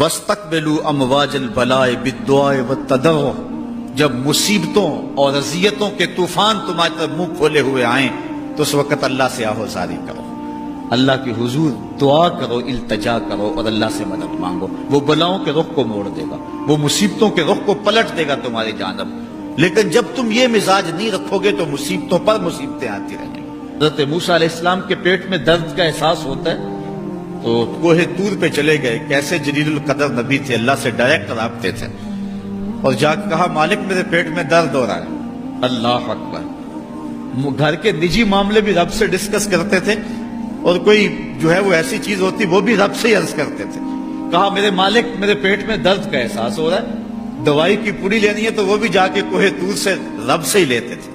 وَاسْتَقْبِلُوا أَمْوَاجَ الْبَلَاءِ بِالدُّعَاءِ وَالتَّضَرُّعِ، جب مصیبتوں اور اذیتوں کے طوفان تمہاری طرف منہ کھولے ہوئے آئیں تو اس وقت اللہ سے آہوزاری کرو، اللہ کے حضور دعا کرو، التجا کرو اور اللہ سے مدد مانگو۔ وہ بلاؤں کے رخ کو موڑ دے گا، وہ مصیبتوں کے رخ کو پلٹ دے گا تمہاری جانب۔ لیکن جب تم یہ مزاج نہیں رکھو گے تو مصیبتوں پر مصیبتیں آتی رہیں گی۔ حضرت موسیٰ علیہ السلام کے پیٹ میں درد کا احساس ہوتا ہے تو کوہ طور پہ چلے گئے، کیسے جلیل القدر نبی تھے، اللہ سے ڈائریکٹ رابطے تھے، اور جا کے کہا مالک میرے پیٹ میں درد ہو رہا ہے۔ اللہ اکبر۔ گھر کے نجی معاملے بھی رب سے ڈسکس کرتے تھے، اور کوئی جو ہے وہ ایسی چیز ہوتی وہ بھی رب سے ہی عرض کرتے تھے۔ کہا میرے مالک میرے پیٹ میں درد کا احساس ہو رہا ہے، دوائی کی پوری لینی ہے تو وہ بھی جا کے کوہ طور سے رب سے ہی لیتے تھے۔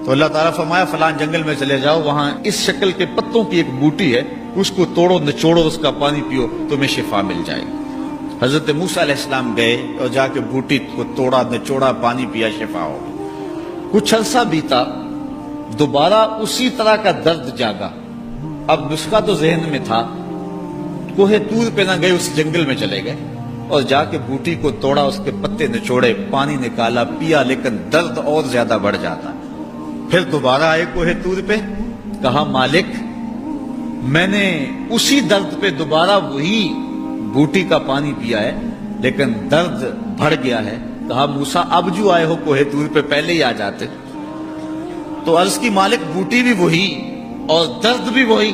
تو اللہ تعالیٰ فرمایا فلان جنگل میں چلے جاؤ، وہاں اس شکل کے پتوں کی ایک بوٹی ہے، اس کو توڑو نچوڑو، اس کا پانی پیو، تمہیں شفا مل جائے گی۔ حضرت موسیٰ علیہ السلام گئے اور جا کے بوٹی کو توڑا نچوڑا، پانی پیا، شفا ہو گئی۔ کچھ عرصہ بیتا، دوبارہ اسی طرح کا درد جاگا۔ اب نسخہ تو ذہن میں تھا، کوہ طور پہ نہ گئے، اس جنگل میں چلے گئے اور جا کے بوٹی کو توڑا، اس کے پتے نچوڑے، پانی نکالا، پیا، لیکن درد اور زیادہ بڑھ جاتا۔ پھر دوبارہ آئے کوہ طور پہ، کہا مالک میں نے اسی درد پہ دوبارہ وہی بوٹی کا پانی پیا ہے لیکن درد بڑھ گیا ہے۔ کہا موسیٰ اب جو آئے ہو کوہ طور پہ پہلے ہی آ جاتے۔ تو عرض کی مالک بوٹی بھی وہی اور درد بھی وہی۔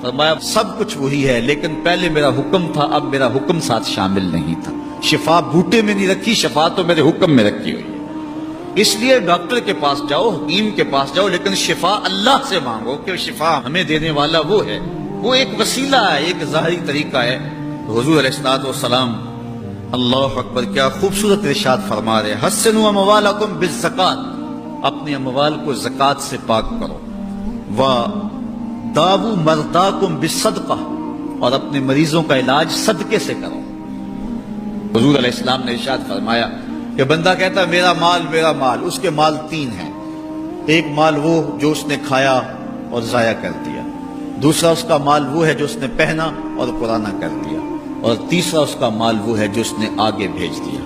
فرمایا سب کچھ وہی ہے لیکن پہلے میرا حکم تھا، اب میرا حکم ساتھ شامل نہیں تھا۔ شفا بوٹے میں نہیں رکھی، شفا تو میرے حکم میں رکھی ہوئی ہے۔ اس لیے ڈاکٹر کے پاس جاؤ، حکیم کے پاس جاؤ، لیکن شفا اللہ سے مانگو کہ شفا ہمیں دینے والا وہ ہے۔ وہ ایک وسیلہ ہے، ایک ظاہری طریقہ ہے۔ حضور علیہ الصلوۃ والسلام اللہ اکبر کیا خوبصورت ارشاد فرما رہے، حسنوا اموالکم بالزکات، اپنے اموال کو زکات سے پاک کرو، وداووا مرضاکم بالصدقہ، اور اپنے مریضوں کا علاج صدقے سے کرو۔ حضور علیہ السلام نے ارشاد فرمایا کہ بندہ کہتا ہے میرا مال میرا مال، اس کے مال تین ہیں۔ ایک مال وہ جو اس نے کھایا اور ضائع کر دیا، دوسرا اس کا مال وہ ہے جو اس نے پہنا اور پرانا کر دیا، اور تیسرا اس کا مال وہ ہے جو اس نے آگے بھیج دیا۔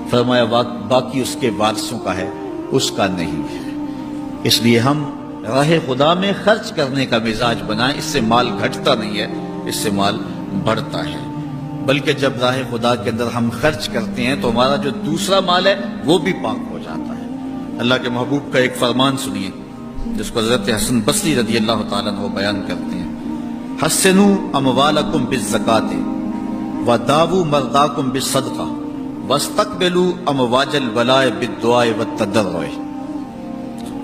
فرمایا باقی اس کے وارثوں کا ہے، اس کا نہیں ہے۔ اس لیے ہم راہ خدا میں خرچ کرنے کا مزاج بنائیں، اس سے مال گھٹتا نہیں ہے، اس سے مال بڑھتا ہے۔ بلکہ جب راہ خدا کے اندر ہم خرچ کرتے ہیں تو ہمارا جو دوسرا مال ہے وہ بھی پاک ہو جاتا ہے۔ اللہ کے محبوب کا ایک فرمان سنیے جس کو حضرت حسن بصری رضی اللہ تعالیٰ عنہ بیان کرتے ہیں، حسنوا اموالکم بالزکات وداووا مرضاکم بالصدقہ واستقبلوا امواج البلاء بالدعاء والتضرع۔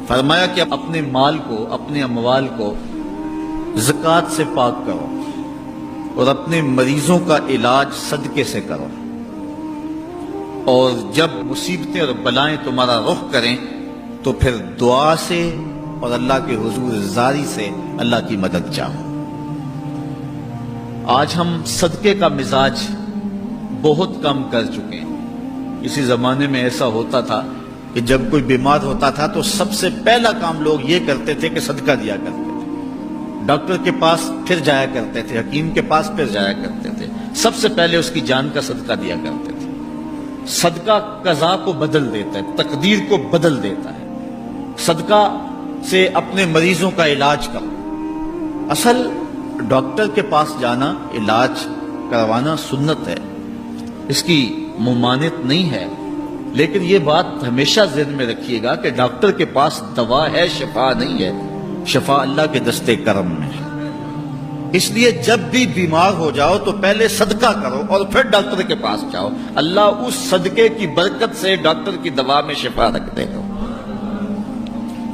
فرمایا کہ اپنے مال کو، اپنے اموال کو زکات سے پاک کرو اور اپنے مریضوں کا علاج صدقے سے کرو، اور جب مصیبتیں اور بلائیں تمہارا رخ کریں تو پھر دعا سے اور اللہ کے حضور زاری سے اللہ کی مدد چاہو۔ آج ہم صدقے کا مزاج بہت کم کر چکے ہیں۔ اسی زمانے میں ایسا ہوتا تھا کہ جب کوئی بیمار ہوتا تھا تو سب سے پہلا کام لوگ یہ کرتے تھے کہ صدقہ دیا کرتے تھے، ڈاکٹر کے پاس پھر جایا کرتے تھے، حکیم کے پاس پھر جایا کرتے تھے، سب سے پہلے اس کی جان کا صدقہ دیا کرتے تھے۔ صدقہ قضا کو بدل دیتا ہے، تقدیر کو بدل دیتا ہے۔ صدقہ سے اپنے مریضوں کا علاج کرو۔ اصل ڈاکٹر کے پاس جانا، علاج کروانا سنت ہے، اس کی ممانعت نہیں ہے، لیکن یہ بات ہمیشہ ذہن میں رکھیے گا کہ ڈاکٹر کے پاس دوا ہے، شفا نہیں ہے، شفا اللہ کے دستے کرم میں ہے۔ اس لیے جب بھی بیمار ہو جاؤ تو پہلے صدقہ کرو اور پھر ڈاکٹر کے پاس جاؤ، اللہ اس صدقے کی برکت سے ڈاکٹر کی دوا میں شفا رکھ دے گا،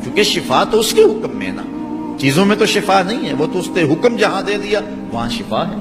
کیونکہ شفا تو اس کے حکم میں ہے نا، چیزوں میں تو شفا نہیں ہے، وہ تو اس نے حکم جہاں دے دیا وہاں شفا ہے۔